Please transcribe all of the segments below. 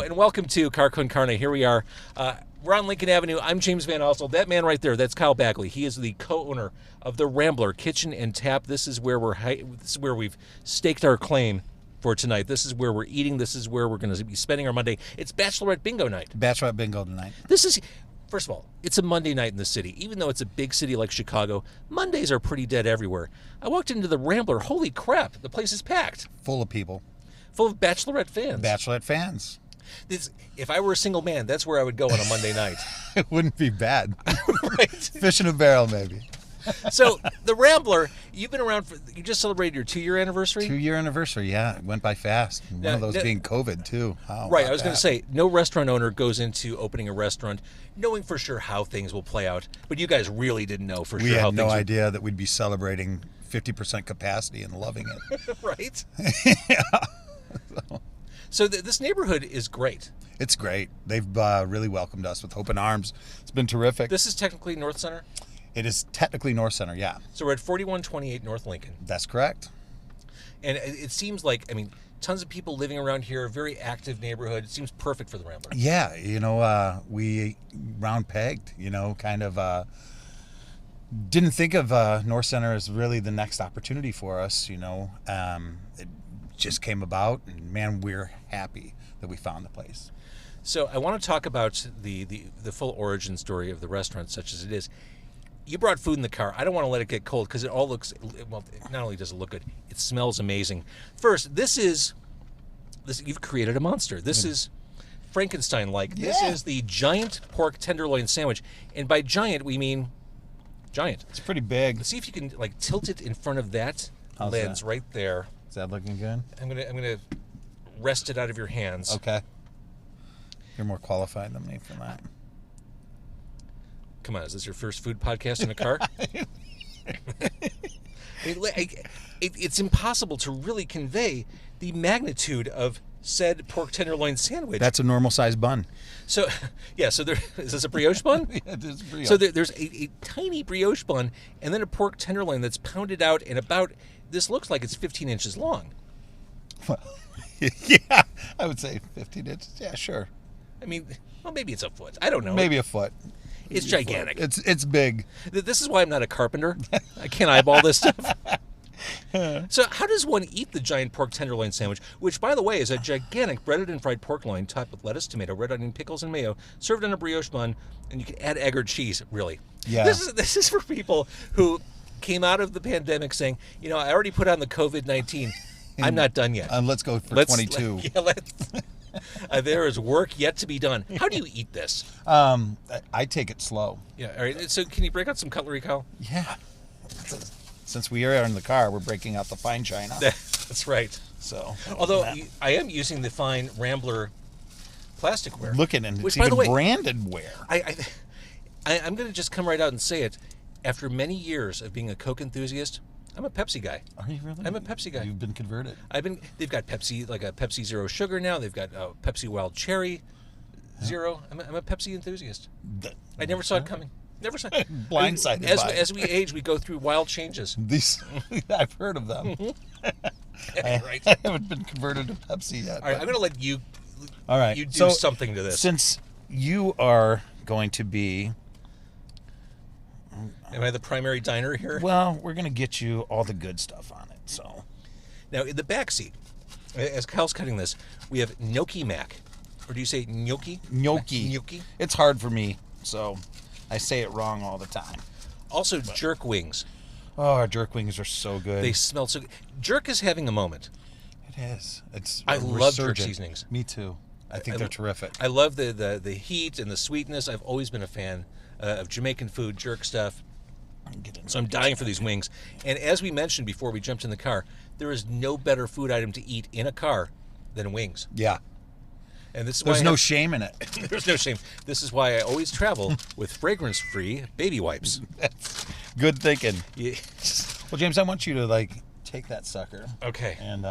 and welcome to Car Con Carne. Here we are. We're on Lincoln Avenue. I'm James Van Osel. That man right there, that's Kyle Bagley. He is the co-owner of the Rambler Kitchen and Tap. This is where we've staked our claim for tonight. This is where we're eating. This is where we're going to be spending our Monday. It's Bachelorette Bingo night. Bachelorette Bingo tonight. First of all, it's a Monday night in the city. Even though it's a big city like Chicago, Mondays are pretty dead everywhere. I walked into the Rambler. Holy crap, the place is packed. Full of people. Full of Bachelorette fans. Bachelorette fans. If I were a single man, that's where I would go on a Monday night. It wouldn't be bad. Right? Fish in a barrel, maybe. So, the Rambler, you just celebrated your 2-year anniversary? 2-year anniversary, yeah. It went by fast. One of those being COVID, too. Right, I was going to say, no restaurant owner goes into opening a restaurant knowing for sure how things will play out. But you guys really didn't know for sure how things We had no idea that we'd be celebrating 50% capacity and loving it. Right? Yeah. So this neighborhood is great. It's great. They've really welcomed us with open arms. It's been terrific. This is technically North Center? It is technically North Center, yeah. So we're at 4128 North Lincoln. That's correct. And it seems like, tons of people living around here, a very active neighborhood. It seems perfect for the Rambler. Yeah, we round pegged, didn't think of North Center as really the next opportunity for us, It just came about, and man, we're happy that we found the place. So I want to talk about the full origin story of the restaurant, such as it is. You brought food in the car. I don't want to let it get cold because it all looks, well, not only does it look good, it smells amazing. First, you've created a monster. This is Frankenstein-like. Yeah. This is the giant pork tenderloin sandwich. And by giant, we mean giant. It's pretty big. Let's see if you can tilt it in front of that How's lens that? right there. Is that looking good? I'm gonna wrest it out of your hands. Okay. You're more qualified than me for that. Come on, is this your first food podcast in a car? It's impossible to really convey the magnitude of said pork tenderloin sandwich. That's a normal size bun. So, yeah. So is this a brioche bun? Yeah, it is brioche. So there's a tiny brioche bun, and then a pork tenderloin that's pounded out, and this looks like it's 15 inches long. Well, yeah, I would say 15 inches. Yeah, sure. Maybe it's a foot. I don't know. Maybe a foot. It's gigantic. It's big. This is why I'm not a carpenter. I can't eyeball this stuff. So how does one eat the giant pork tenderloin sandwich, which, by the way, is a gigantic breaded and fried pork loin topped with lettuce, tomato, red onion, pickles, and mayo, served on a brioche bun, and you can add egg or cheese, really. Yeah. This is for people who came out of the pandemic saying, I already put on the COVID-19. I'm not done yet. Let's go for 22. There is work yet to be done. How do you eat this? I take it slow. Yeah. All right. So can you break out some cutlery, Kyle? Yeah. Since we are in the car, we're breaking out the fine china. That's right. So, although I am using the fine Rambler plasticware. Looking, and which, it's by the way, branded ware. I'm going to just come right out and say it. After many years of being a Coke enthusiast, I'm a Pepsi guy. Are you really? I'm a Pepsi guy. You've been converted. They've got Pepsi, like a Pepsi Zero Sugar now. They've got Pepsi Wild Cherry Zero. I'm a Pepsi enthusiast. I never saw it coming. Never saw it. Blindsided by it. As we age, we go through wild changes. I've heard of them. Right. I haven't been converted to Pepsi yet. All right, I'm going to let you. All right. You do something to this. Since you are going to be. Am I the primary diner here? Well, we're going to get you all the good stuff on it. So now in the back seat, as Kyle's cutting this, we have Gnocchi Mac, or do you say gnocchi? Gnocchi. Gnocchi. It's hard for me, so I say it wrong all the time. Also, jerk wings. Oh, our jerk wings are so good. They smell so good. Jerk is having a moment. It is. I love jerk seasonings. Me too. I think they're terrific. I love the heat and the sweetness. I've always been a fan of Jamaican food, jerk stuff. So I'm dying for these wings. And as we mentioned before we jumped in the car, there is no better food item to eat in a car than wings. Yeah. And this is There's no shame in it. There's no shame. This is why I always travel with fragrance-free baby wipes. That's good thinking. Yeah. Well, James, I want you to take that sucker. Okay. And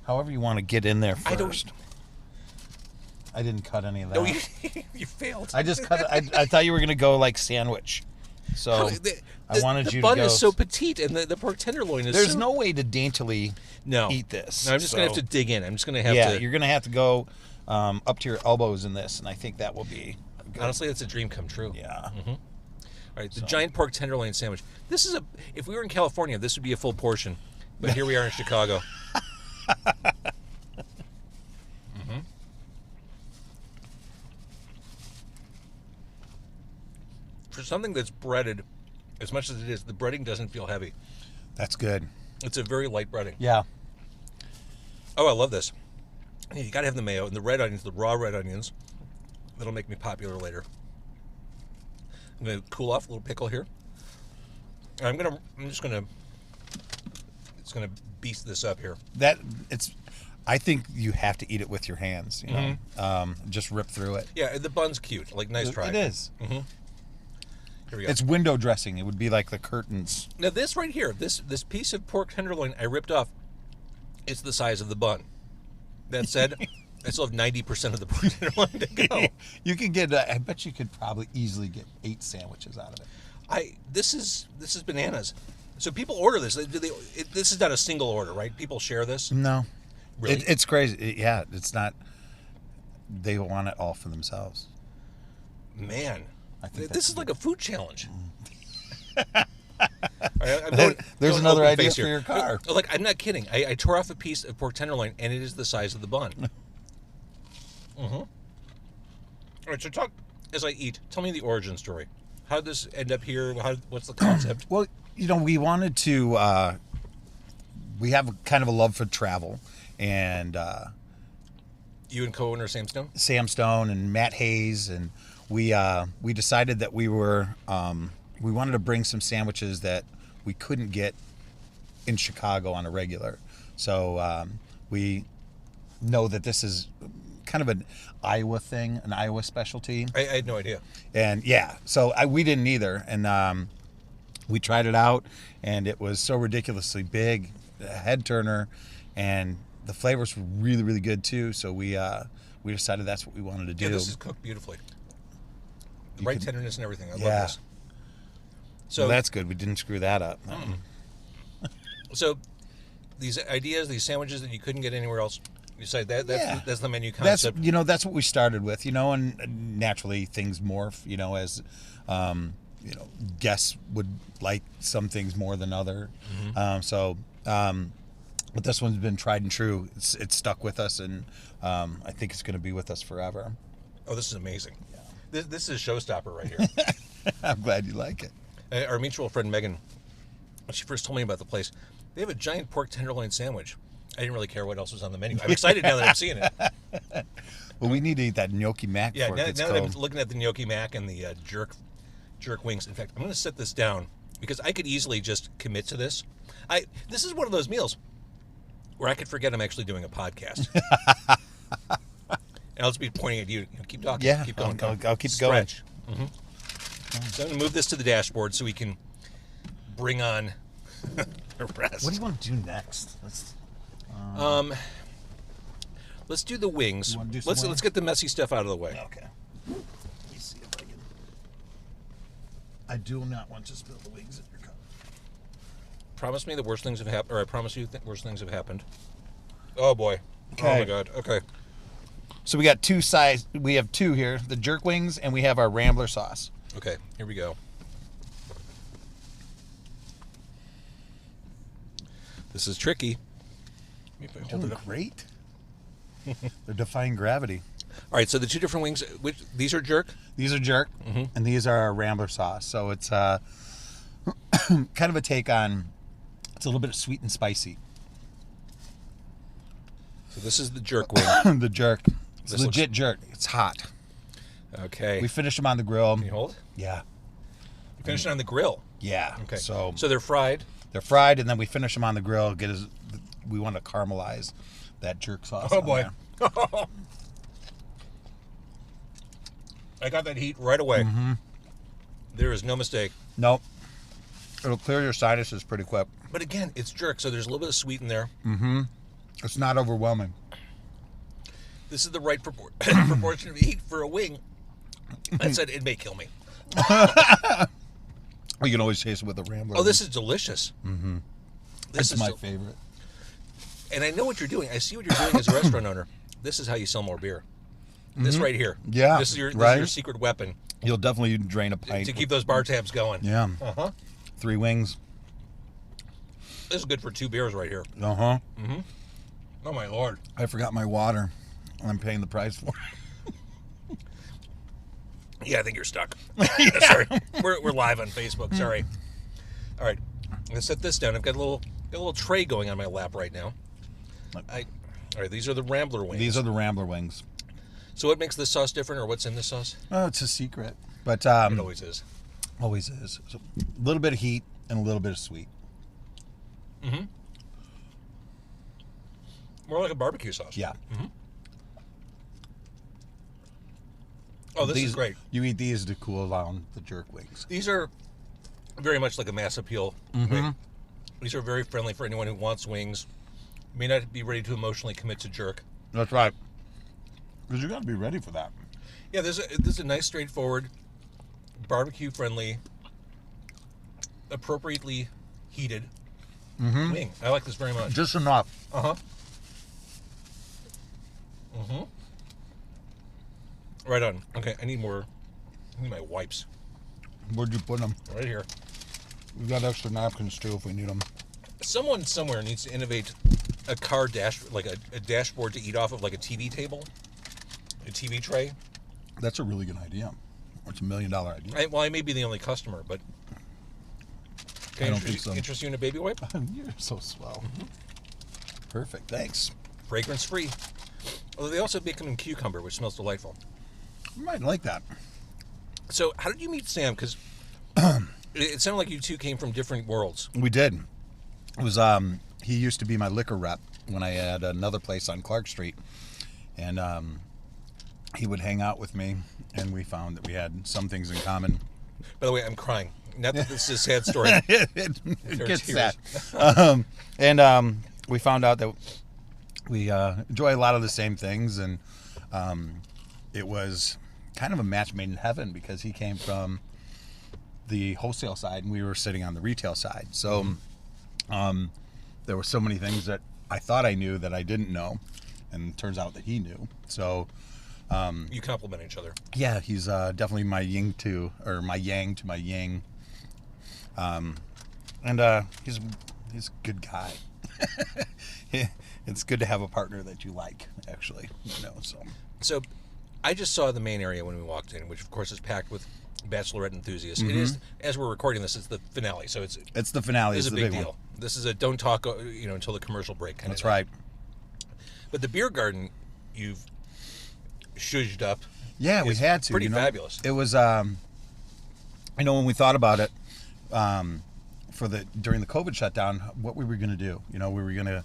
however you want to get in there first. I didn't cut any of that. No, you failed. I just cut it. I thought you were going to go like sandwich. So I wanted you to go. The bun is so petite, and the pork tenderloin is. There's no way to daintily eat this. No, I'm just going to have to dig in. I'm just going to have to. Yeah, you're going to have to go up to your elbows in this, and I think that will be good. Honestly, it's a dream come true. Yeah. All right, the giant pork tenderloin sandwich. This is if we were in California, this would be a full portion. But here we are in Chicago. For something that's breaded, as much as it is, the breading doesn't feel heavy. That's good. It's a very light breading. Yeah. Oh, I love this. Yeah, you got to have the mayo and the red onions, the raw red onions. That'll make me popular later. I'm going to cool off a little pickle here. And it's going to beast this up here. I think you have to eat it with your hands, you know. Just rip through it. Yeah, the bun's cute. Like, nice try. It is. Here we go. It's window dressing. It would be like the curtains. Now this right here, this piece of pork tenderloin I ripped off, it's the size of the bun. That said, I still have 90% of the pork tenderloin to go. You could get. I bet you could probably easily get 8 sandwiches out of it. This is bananas. So people order this. This is not a single order, right? People share this. No, Really? it's crazy. Yeah, it's not. They want it all for themselves. Man, I think this is like a food challenge. There's another idea for your car. Like, I'm not kidding. I tore off a piece of pork tenderloin, and it is the size of the bun. All right, so as I eat. Tell me the origin story. How did this end up here? What's the concept? Well, you know, we wanted to. We have kind of a love for travel, and You and co-owner Sam Stone? Sam Stone and Matt Hayes, and we decided that we wanted to bring some sandwiches that we couldn't get in Chicago on a regular. So we know that this is kind of an Iowa thing, an Iowa specialty. I had no idea. And yeah, so we didn't either. And we tried it out, and it was so ridiculously big, a head turner, and the flavors were really, really good too. So we decided that's what we wanted to do. Yeah, this is cooked beautifully. The right tenderness and everything. I love this. So well, that's good. We didn't screw that up. So these ideas, these sandwiches that you couldn't get anywhere else, you say that's the menu concept. That's what we started with, and naturally things morph, as guests would like some things more than other. But this one's been tried and true. It's stuck with us, and I think it's going to be with us forever. Oh, this is amazing. Yeah. This is a showstopper right here. I'm glad you like it. Our mutual friend Megan, when she first told me about the place, they have a giant pork tenderloin sandwich. I didn't really care what else was on the menu. I'm excited now that I'm seeing it. Well, we need to eat that Gnocchi Mac. Yeah, now that I'm looking at the Gnocchi Mac and the jerk wings. In fact, I'm going to set this down because I could easily just commit to this. This is one of those meals where I could forget I'm actually doing a podcast. And I'll just be pointing at you. Keep talking. Yeah, keep going. I'll keep going. Stretch. So I'm going to move this to the dashboard so we can bring on the rest. What do you want to do next? Let's do the wings. You want to do some Let's get the messy stuff out of the way. Okay. Let me see if I can. I do not want to spill the wings in your cup. Promise me the worst things have happened, or I promise you worst things have happened. Oh boy. Okay. Oh my God. Okay. So we got two sides. We have two here: the jerk wings, and we have our Rambler sauce. Okay. Here we go. This is tricky. Maybe if I hold it up. Great. They're defying gravity. All right. So the two different wings. These are jerk. These are jerk, and these are our Rambler sauce. So it's kind of a take on. It's a little bit sweet and spicy. So this is the jerk wing. The jerk. It's legit jerk. It's hot. Okay. We finished them on the grill. Can you hold? Yeah. You finished it on the grill. Yeah. Okay. So they're fried. They're fried, and then we finish them on the grill. We want to caramelize that jerk sauce. Oh boy. I got that heat right away. There is no mistake. Nope. It'll clear your sinuses pretty quick. But again, it's jerk, so there's a little bit of sweet in there. It's not overwhelming. This is the right proportion of heat for a wing. I said it may kill me. You can always taste it with a Rambler. Oh, this is delicious. This is my favorite. And I know what you're doing. I see what you're doing as a restaurant owner. This is how you sell more beer. This right here. Yeah, This is your right? secret weapon You'll definitely drain a pint. to keep those bar tabs going. Yeah. Uh-huh. 3 wings. This is good for 2 beers right here. Uh-huh. Mm-hmm. Oh, my Lord. I forgot my water. I'm paying the price for it. Yeah, I think you're stuck. Sorry. We're live on Facebook. Sorry. All right. I'm going to set this down. I've got a little tray going on my lap right now. All right, these are the Rambler Wings. These are the Rambler Wings. So what makes this sauce different, or what's in this sauce? Oh, it's a secret. But It always is. always is. So, a little bit of heat and a little bit of sweet. Mm-hmm. More like a barbecue sauce. Yeah. Mm-hmm. Oh, this is great. You eat these to cool down the jerk wings. These are very much like a mass appeal. Mm-hmm. These are very friendly for anyone who wants wings. May not be ready to emotionally commit to jerk. That's right. Because you got to be ready for that. Yeah, this is a nice, straightforward, barbecue-friendly, appropriately heated wing. I like this very much. Just enough. Uh-huh. Mm-hmm. Right on. Okay, I need my wipes. Where'd you put them? Right here. We've got extra napkins, too, if we need them. Someone somewhere needs to innovate a car like a dashboard to eat off of, like a TV table, a TV tray. That's a really good idea. It's $1 million idea. I may be the only customer, but I don't think so. Interest you in a baby wipe? You're so swell. Perfect. Thanks. Fragrance free. Although they also make them in cucumber, which smells delightful. You might like that. So, how did you meet Sam? Because it sounded like you two came from different worlds. We did. It was he used to be my liquor rep when I had another place on Clark Street, and he would hang out with me, and we found that we had some things in common. By the way, I'm crying. Not that this is a sad story. it gets sad. And we found out that we enjoy a lot of the same things, and it was kind of a match made in heaven because he came from the wholesale side and we were sitting on the retail side. So there were so many things that I thought I knew that I didn't know, and it turns out that he knew. So you complement each other. yeah, he's definitely my yin to, or my yang to my yang. And he's a good guy. It's good to have a partner that you like, actually. So I just saw the main area when we walked in, which of course is packed with Bachelorette enthusiasts. It is, as we're recording this, it's the finale, so it's the finale. It's It's a the big big deal. one. This is a don't talk, until the commercial break kind That's of thing. right. But the beer garden you've shushed up. Yeah, we is had to. Pretty fabulous. It was, when we thought about it, during the COVID shutdown, what we were going to do. We were going to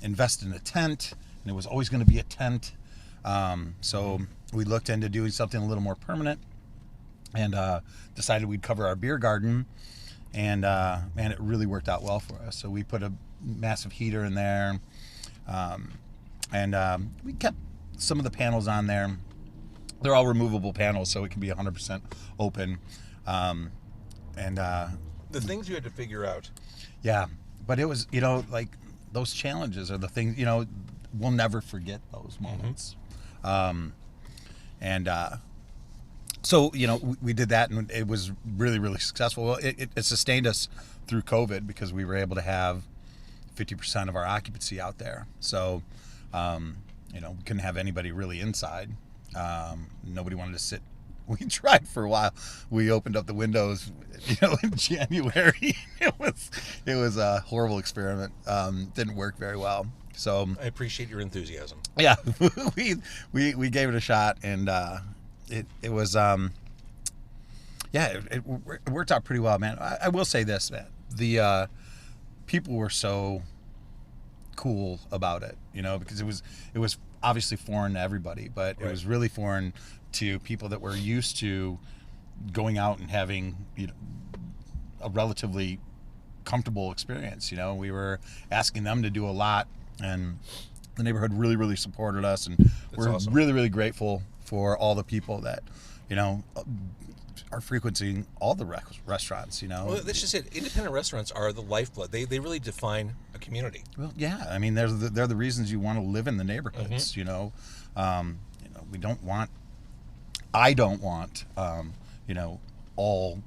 invest in a tent, and it was always going to be a tent. So we looked into doing something a little more permanent, and decided we'd cover our beer garden, and man, it really worked out well for us. So we put a massive heater in there, and we kept some of the panels on there. They're all removable panels, so it can be 100% open. The things you had to figure out. Yeah, but it was, like those challenges are the things, we'll never forget those moments. So, we did that, and it was really, really successful. Well, it sustained us through COVID because we were able to have 50% of our occupancy out there. So, we couldn't have anybody really inside. Nobody wanted to sit. We tried for a while. We opened up the windows, in January. It was a horrible experiment. Didn't work very well. So I appreciate your enthusiasm. yeah, we gave it a shot, and it was it worked out pretty well, man. I will say this, man. The people were so cool about it, because it was obviously foreign to everybody, but Right. It was really foreign to people that were used to going out and having a relatively comfortable experience. We were asking them to do a lot, and the neighborhood really, really supported us, and we're awesome. really, really grateful for all the people that are frequenting all the restaurants. Well, that's just it. Independent restaurants are the lifeblood. They really define a community. Well, yeah. I mean, they're the reasons you want to live in the neighborhoods. we don't want. I don't want, all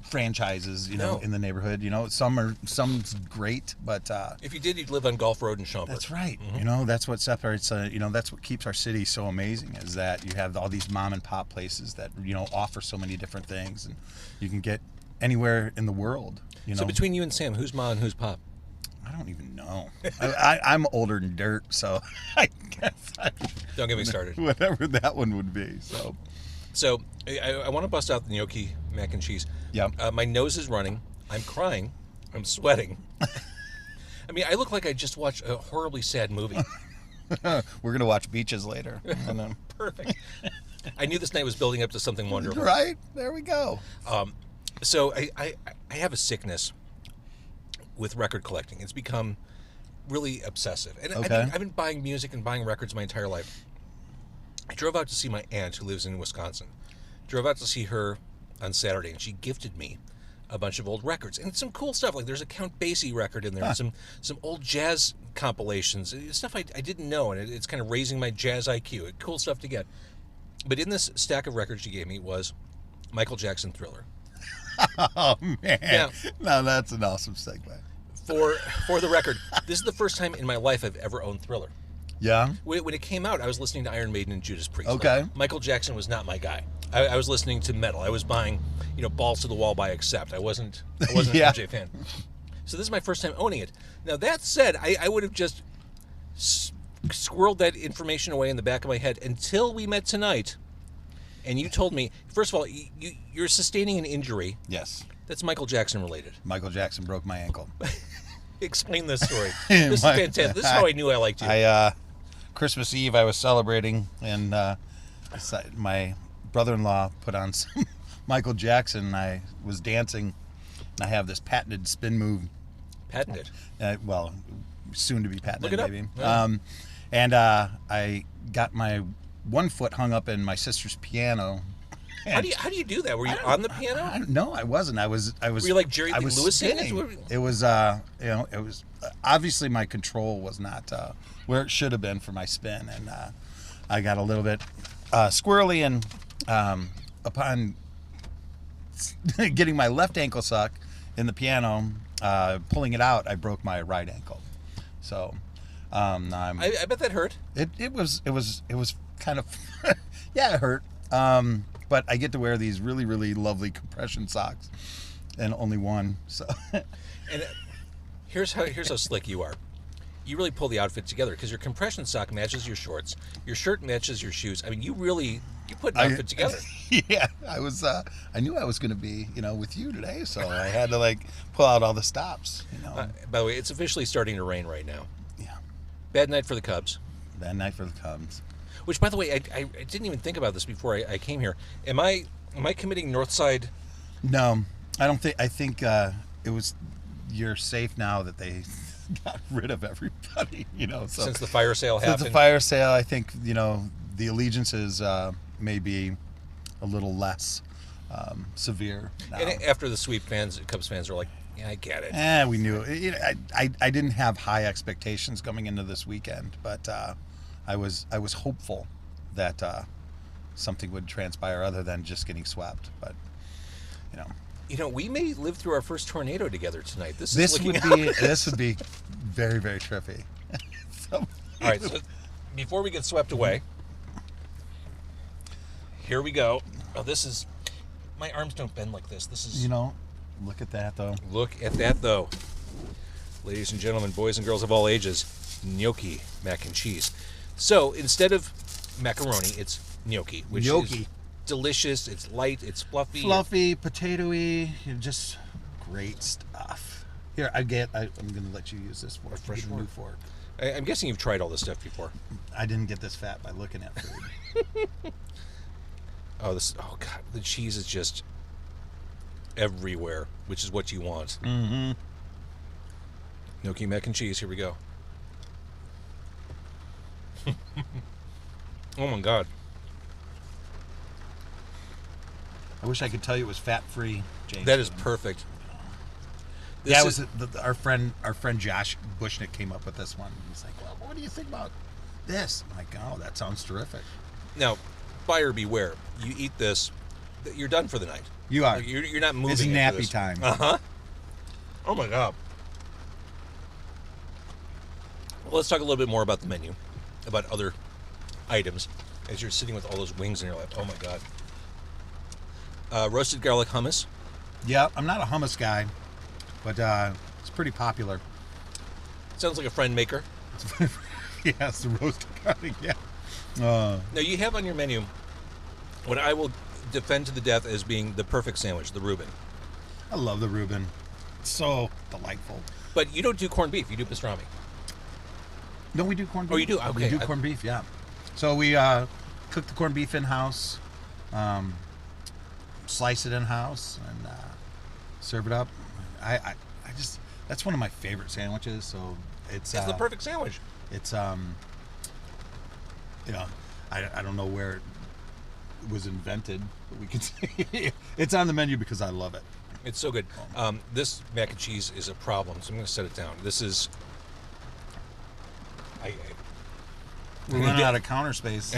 franchises, No. in the neighborhood. Some's great, but If you did, you'd live on Gulf Road in Schaumburg. that's right. That's what separates. That's what keeps our city so amazing, is that you have all these mom and pop places that offer so many different things, and you can get anywhere in the world. So between you and Sam, who's Ma and who's Pop? I don't even know. I'm older than dirt, so I guess Don't get me started. whatever that one would be. So I want to bust out the gnocchi mac and cheese. Yeah. My nose is running. I'm crying. I'm sweating. I mean, I look like I just watched a horribly sad movie. We're gonna watch Beaches later. Perfect. I knew this night was building up to something wonderful. Right there we go. So I have a sickness with record collecting. It's become really obsessive. And Okay. I've been buying music and buying records my entire life. I drove out to see my aunt who lives in Wisconsin. Drove out to see her on Saturday, and she gifted me a bunch of old records. And some cool stuff. Like there's a Count Basie record in there, and some old jazz compilations. Stuff I didn't know, and it's kind of raising my jazz IQ. Cool stuff to get. But in this stack of records she gave me was Michael Jackson Thriller. Oh man! Yeah. Now that's an awesome segue. For the record, this is the first time in my life I've ever owned Thriller. Yeah. When it came out, I was listening to Iron Maiden and Judas Priest. Okay. Michael Jackson was not my guy. I was listening to metal. I was buying, Balls to the Wall by Accept. I wasn't Yeah. a MJ fan. So this is my first time owning it. Now that said, I would have just squirreled that information away in the back of my head until we met tonight, and you told me, first of all, you're sustaining an injury. Yes. That's Michael Jackson related. Michael Jackson broke my ankle. Explain this story. This is fantastic. This is how I knew I liked you. Christmas Eve, I was celebrating, and my brother-in-law put on some Michael Jackson. I was dancing, and I have this patented spin move. Patented. Well, soon to be patented, Look it up. maybe. Yeah. And I got my one foot hung up in my sister's piano. How do you do that? Were you on the piano? No, I wasn't. I was. Were you like Jerry I Lee was Lewis spinning. It was. It was obviously my control was not where it should have been for my spin, and I got a little bit squirrely, and upon getting my left ankle stuck in the piano, pulling it out, I broke my right ankle. So, I bet that hurt. It was kind of yeah, it hurt. But I get to wear these really, really lovely compression socks, and only one. So, and here's how slick you are. You really pull the outfit together because your compression sock matches your shorts, your shirt matches your shoes. I mean, you put an outfit together. Yeah, I was. I knew I was going to be, with you today, so I had to pull out all the stops. By the way, it's officially starting to rain right now. Yeah. Bad night for the Cubs. Bad night for the Cubs. Which, by the way, I didn't even think about this before I came here. Am I committing Northside? No, I don't think. I think it was. You're safe now that they got rid of everybody. So Since the fire sale happened. Since the fire sale, I think the allegiances may be a little less severe now. And after the sweep, Cubs fans are like, yeah, I get it. We knew. I didn't have high expectations coming into this weekend, but. I was hopeful that something would transpire other than just getting swept, but we may live through our first tornado together tonight. This would be very, very trippy. All right, so before we get swept away, here we go. Oh, this is my arms don't bend like this. This is look at that though. Look at that though, ladies and gentlemen, boys and girls of all ages, gnocchi mac and cheese. So instead of macaroni, it's gnocchi, which is delicious. It's light. It's fluffy. Potatoey, just great stuff. Here, I'm going to let you use this fork. Fresh fork. New fork. I'm guessing you've tried all this stuff before. I didn't get this fat by looking at food. Oh God, the cheese is just everywhere, which is what you want. Mm-hmm. Gnocchi mac and cheese. Here we go. Oh my God! I wish I could tell you it was fat-free, James. That is perfect. Our friend Josh Bushnick came up with this one. He's like, "Well, what do you think about this. I'm like, oh, that sounds terrific. Now, buyer beware. You eat this, you're done for the night. You are. Like, you're not moving. It's after nappy this. time. Uh-huh. Oh, my God. Well, let's talk a little bit more about the menu, about other items, as you're sitting with all those wings in your lap. Oh, my God. Roasted garlic hummus. Yeah, I'm not a hummus guy, but it's pretty popular. Sounds like a friend maker. Yes, the roasted garlic, yeah. Now, you have on your menu what I will defend to the death as being the perfect sandwich, the Reuben. I love the Reuben. It's so delightful. But you don't do corned beef. You do pastrami. No, we do corned beef. Oh, you do? Okay. We do corned beef, yeah. So we cook the corned beef in-house, slice it in-house, and serve it up. I just, that's one of my favorite sandwiches, so it's the perfect sandwich. It's, you know, I don't know where it was invented, but we can say it's on the menu because I love it. It's so good. This mac and cheese is a problem, so I'm going to set it down. This is... We're running out of counter space.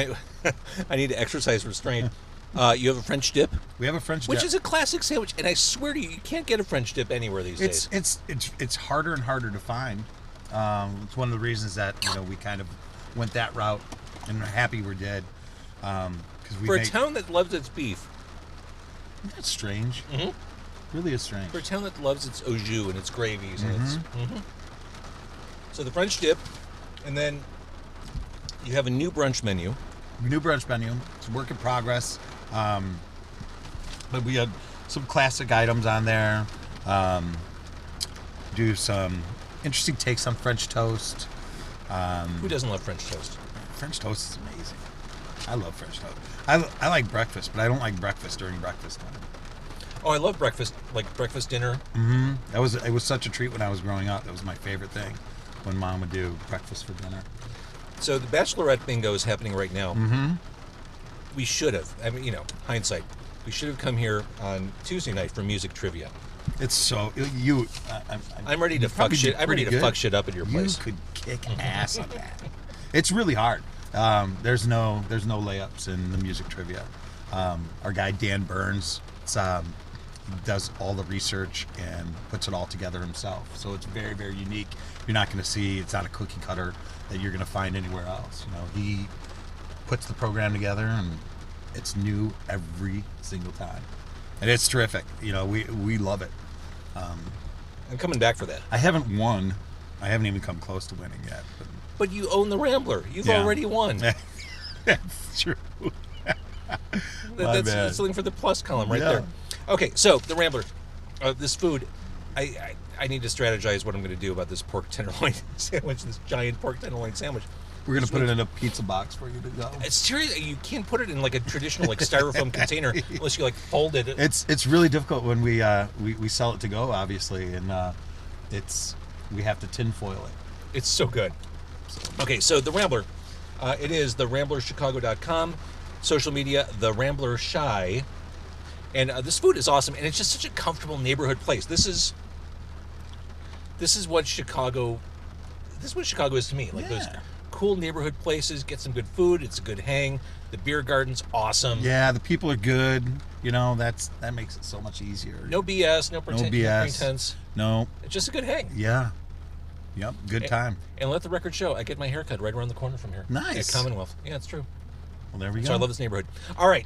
I need to exercise restraint. You have a French dip? We have a French dip. Which is a classic sandwich, and I swear to you, you can't get a French dip anywhere these days. It's harder and harder to find. It's one of the reasons that we kind of went that route, and we're happy we did. For a town that loves its beef. That's strange. Mm-hmm. Really is strange. For a town that loves its au jus and its gravies and its. Mm-hmm. So the French dip, and then you have a new brunch menu. New brunch menu. It's a work in progress. But we had some classic items on there. Do some interesting takes on French toast. Who doesn't love French toast? French toast is amazing. I love French toast. I like breakfast, but I don't like breakfast during breakfast time. Oh, I love breakfast, like breakfast dinner. Mm-hmm. It was such a treat when I was growing up. That was my favorite thing, when Mom would do breakfast for dinner. So the Bachelorette bingo is happening right now. Mm-hmm. We should have. I mean, hindsight. We should have come here on Tuesday night for music trivia. It's so I'm ready to fuck shit. I'm ready to fuck shit up at your place. You could kick ass on that. It's really hard. There's no layups in the music trivia. Our guy Dan Burns does all the research and puts it all together himself. So it's very, very unique. You're not going to see, it's not a cookie cutter that you're going to find anywhere else. He puts the program together and it's new every single time. And it's terrific. We love it. I'm coming back for that. I haven't won. I haven't even come close to winning yet. But you own the Rambler. You've already won. That's true. That's something for the plus column right there. Okay, so the Rambler, this food, I need to strategize what I'm going to do about this pork tenderloin sandwich, this giant pork tenderloin sandwich. We're going to put it in a pizza box for you to go. It's seriously, you can't put it in like a traditional styrofoam container unless you fold it. It's really difficult when we sell it to go, obviously, and we have to tinfoil it. It's so good. Okay, so the Rambler, it is theramblerchicago.com, social media, the Rambler Shy, and this food is awesome, and it's just such a comfortable neighborhood place. This is what Chicago is to me. Those cool neighborhood places, get some good food, it's a good hang. The beer garden's awesome. Yeah, the people are good. That makes it so much easier. No BS, no pretense. No. It's just a good hang. Yeah. Yep, good time. And let the record show, I get my haircut right around the corner from here. Nice. At Commonwealth. Yeah, it's true. Well, there we go. So I love this neighborhood. All right.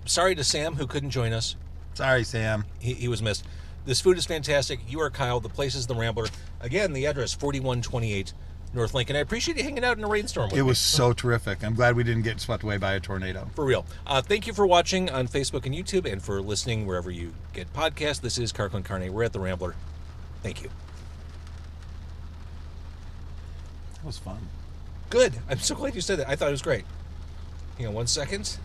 Sorry to Sam, who couldn't join us. Sorry, Sam. He was missed. This food is fantastic. You are Kyle. The place is the Rambler. Again, the address, 4128 North Lincoln. I appreciate you hanging out in a rainstorm with me. It was so terrific. I'm glad we didn't get swept away by a tornado. For real. Thank you for watching on Facebook and YouTube and for listening wherever you get podcasts. This is Car Con Carne. We're at the Rambler. Thank you. That was fun. Good. I'm so glad you said that. I thought it was great. Hang on 1 second.